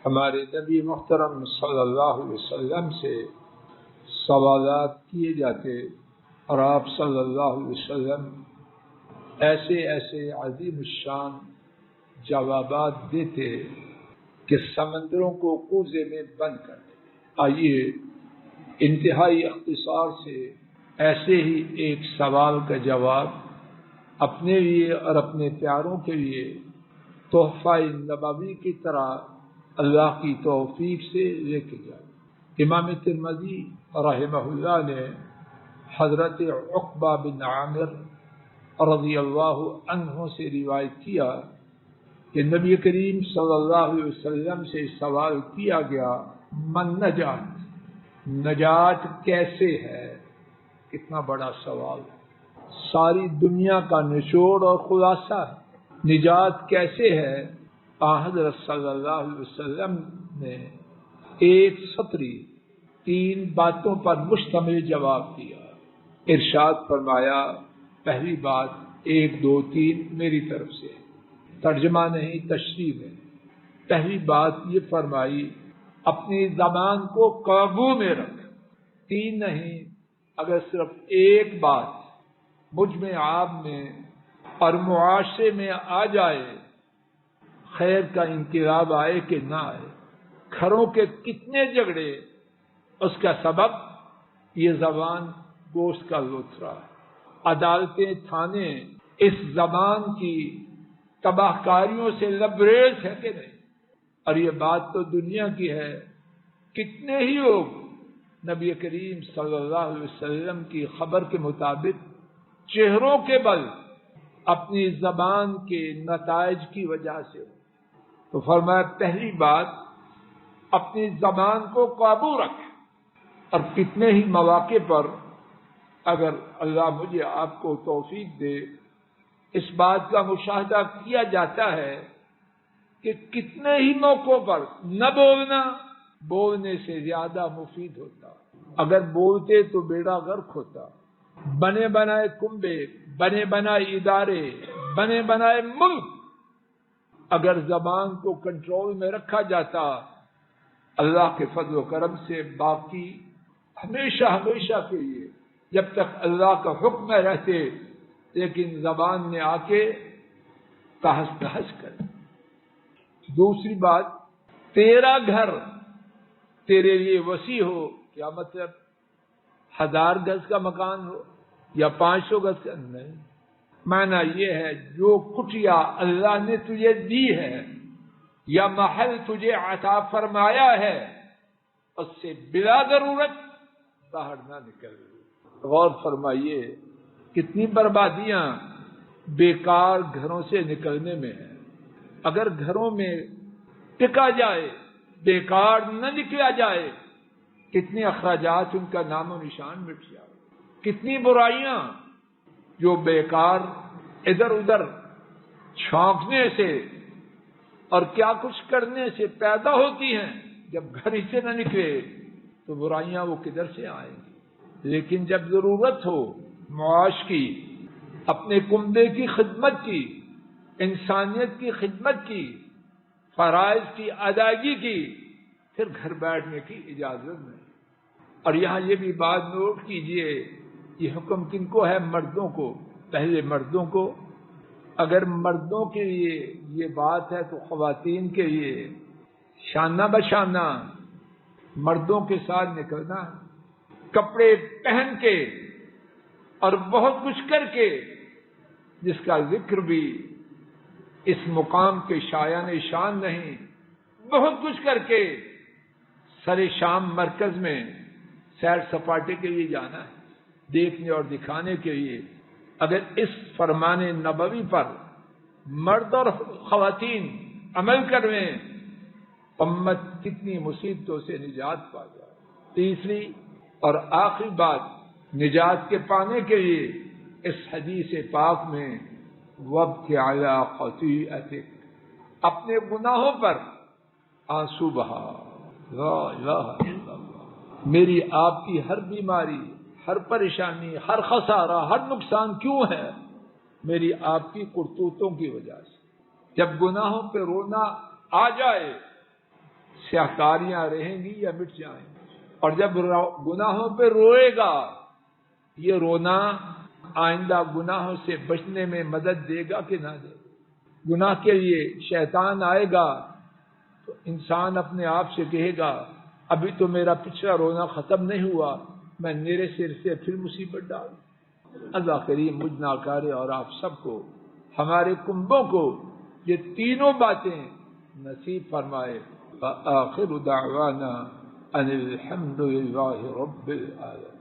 ہمارے نبی محترم صلی اللہ علیہ وسلم سے سوالات کیے جاتے اور آپ صلی اللہ علیہ وسلم ایسے ایسے عظیم الشان جوابات دیتے کہ سمندروں کو کوزے میں بند کر دیتے۔ آئیے انتہائی اختصار سے ایسے ہی ایک سوال کا جواب اپنے لیے اور اپنے پیاروں کے لیے تحفہ نبوی کی طرح اللہ کی توفیق سے لے کے جائے۔ امام ترمذی رحمہ اللہ نے حضرت عقبہ بن عامر رضی اللہ عنہ سے روایت کیا کہ نبی کریم صلی اللہ علیہ وسلم سے سوال کیا گیا، من نجات، نجات کیسے ہے؟ کتنا بڑا سوال، ساری دنیا کا نچوڑ اور خلاصہ ہے، نجات کیسے ہے؟ حضرت صلی اللہ علیہ وسلم نے ایک سطری 3 باتوں پر مشتمل جواب دیا۔ ارشاد فرمایا، پہلی بات 1 2 3 میری طرف سے، ترجمہ نہیں تشریح ہے۔ پہلی بات یہ فرمائی، اپنی زبان کو قابو میں رکھ۔ 3 نہیں، اگر صرف ایک بات مجھ میں آپ میں اور معاشرے میں آ جائے، خیر کا انقلاب آئے کہ نہ آئے، گھروں کے کتنے جھگڑے، اس کا سبب یہ زبان گوشت کا لوتھڑا ہے۔ عدالتیں، تھانے اس زبان کی تباہ کاریوں سے لبریز ہے کہ نہیں؟ اور یہ بات تو دنیا کی ہے، کتنے ہی لوگ نبی کریم صلی اللہ علیہ وسلم کی خبر کے مطابق چہروں کے بل اپنی زبان کے نتائج کی وجہ سے ہو۔ تو فرمایا پہلی بات اپنی زبان کو قابو رکھ۔ اور کتنے ہی مواقع پر اگر اللہ مجھے آپ کو توفیق دے، اس بات کا مشاہدہ کیا جاتا ہے کہ کتنے ہی موقعوں پر نہ بولنا بولنے سے زیادہ مفید ہوتا۔ اگر بولتے تو بیڑا غرق ہوتا۔ بنے بنائے کنبے، بنے بنائے ادارے، بنے بنائے ملک اگر زبان کو کنٹرول میں رکھا جاتا، اللہ کے فضل و کرم سے باقی ہمیشہ ہمیشہ کے لیے جب تک اللہ کا حکم میں رہتے، لیکن زبان نے آ کے تہس نہس کر۔ دوسری بات، تیرا گھر تیرے لیے وسیع ہو، کیا مطلب 1000 گز کا مکان ہو یا 500 گز کا؟ نہیں، معنی یہ ہے جو کٹیا اللہ نے تجھے دی ہے یا محل تجھے عطا فرمایا ہے، اس سے بلا ضرورت باہر نہ نکل۔ غور فرمائیے کتنی بربادیاں بیکار گھروں سے نکلنے میں ہیں۔ اگر گھروں میں ٹکا جائے، بیکار نہ نکلا جائے، کتنے اخراجات ان کا نام و نشان مٹ جائے۔ کتنی برائیاں جو بیکار ادھر ادھر چھونکنے سے اور کیا کچھ کرنے سے پیدا ہوتی ہیں، جب گھر ہی سے نہ نکلے تو برائیاں وہ کدھر سے آئیں گی؟ لیکن جب ضرورت ہو معاش کی، اپنے کنبے کی خدمت کی، انسانیت کی خدمت کی، فرائض کی ادائیگی کی، پھر گھر بیٹھنے کی اجازت نہیں۔ اور یہاں یہ بھی بات نوٹ کیجئے، یہ حکم کن کو ہے؟ مردوں کو، پہلے مردوں کو۔ اگر مردوں کے لیے یہ بات ہے تو خواتین کے لیے شانہ بشانہ مردوں کے ساتھ نکلنا ہے، کپڑے پہن کے اور بہت کچھ کر کے، جس کا ذکر بھی اس مقام کے شایان شان نہیں، بہت کچھ کر کے سر شام مرکز میں سیر سپاٹے کے لیے جانا ہے، دیکھنے اور دکھانے کے لیے۔ اگر اس فرمان نبوی پر مرد اور خواتین عمل کریں، امت کتنی مصیبتوں سے نجات پا جائے۔ تیسری اور آخری بات، نجات کے پانے کے لیے اس حدیث پاک میں وَابْكِ عَلَىٰ خَطِيئَتِكَ، اپنے گناہوں پر آنسو بہا۔ لا الہ الا اللہ۔ میری آپ کی ہر بیماری، ہر پریشانی، ہر خسارہ، ہر نقصان کیوں ہے؟ میری آپ کی کرتوتوں کی وجہ سے۔ جب گناہوں پہ رونا آ جائے سیاہکاریاں رہیں گی یا مٹ جائیں گی؟ اور جب گناہوں پہ روئے گا، یہ رونا آئندہ گناہوں سے بچنے میں مدد دے گا کہ نہ دے گا؟ گناہ کے لیے شیطان آئے گا تو انسان اپنے آپ سے کہے گا ابھی تو میرا پچھلا رونا ختم نہیں ہوا، میں میرے سر سے پھر مصیبت ڈال۔ اللہ کریم مجھ ناکارے اور آپ سب کو، ہمارے کنبوں کو یہ تینوں باتیں نصیب فرمائے۔ وآخر دعوانا ان الحمد للہ رب العالمین۔